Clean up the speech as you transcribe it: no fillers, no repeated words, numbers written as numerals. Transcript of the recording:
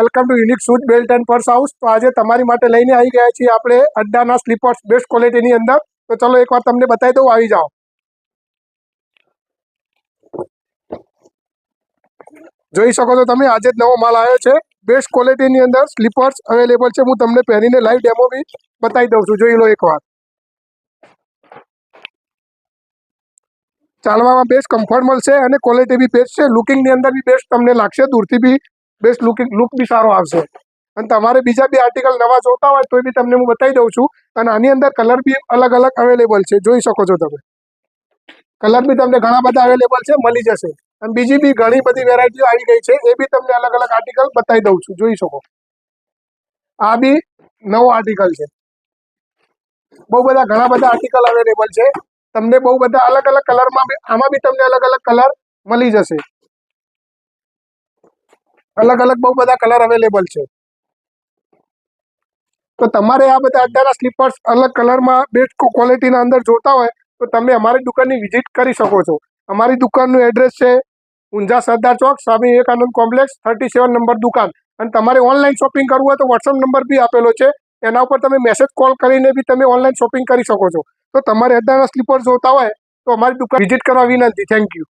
Welcome to unique shoes belt and purse house. તો આજે તમારી માટે લઈને આવી ગયા છીએ આપણે અડ્ડાના સ્લીપર્સ બેસ્ટ ક્વોલિટીની અંદર। તો ચલો એકવાર તમને બતાવી દઉં, આવી જાઓ। જોઈ શકો છો તમે, આજે જ નવો માલ આવ્યો છે। બેસ્ટ ક્વોલિટીની અંદર સ્લીપર્સ અવેલેબલ છે। હું તમને પહેરીને લાઈવ ડેમો બી બતાવી દઉં છું, જોઈ લો એકવાર। ચાલવામાં બેસ્ટ કમ્ફર્ટ મળશે અને ક્વોલિટી બી બેસ્ટ છે। લુકિંગની અંદર બી બેસ્ટ તમને લાગશે, દૂરથી બી બેસ્ટ લુક બી સારો આવશે। અને તમારે બીજા બી આર્ટિકલ નવા જોતા હોય તો બી તમને હું બતાવી દઉં છું। અને આની અંદર કલર બી અલગ અલગ અવેલેબલ છે, જોઈ શકો છો તમે। કલર બી તમને ઘણા બધા અવેલેબલ છે, મળી જશે। અને બીજી બી ઘણી બધી વેરાયટીઓ આવી ગઈ છે, એ બી તમને અલગ અલગ આર્ટિકલ બતાવી દઉં છું, જોઈ શકો। આ બી નવો આર્ટિકલ છે, બહુ બધા ઘણા બધા આર્ટિકલ અવેલેબલ છે। તમને બહુ બધા અલગ અલગ કલરમાં આમાં બી તમને અલગ અલગ કલર મળી જશે। અલગ અલગ બહુ બધા કલર અવેલેબલ છે। તો તમારે આ બધા અડ્ડાના સ્લીપર્સ અલગ કલરમાં બેસ્ટ ક્વોલિટીના અંદર જોતા હોય તો તમે અમારી દુકાનની વિઝિટ કરી શકો છો। અમારી દુકાનનું એડ્રેસ છે ઊંઝા સરદાર ચોક, સ્વામી વિવેકાનંદ કોમ્પ્લેક્સ, 37 નંબર દુકાન। અને તમારે ઓનલાઈન શોપિંગ કરવું હોય તો વોટ્સઅપ નંબર બી આપેલો છે, એના ઉપર તમે મેસેજ કોલ કરીને બી તમે ઓનલાઈન શોપિંગ કરી શકો છો। તો તમારે અડ્ડાના સ્લીપર્સ જોતા હોય તો અમારી દુકાન વિઝિટ કરવા વિનંતી। Thank you.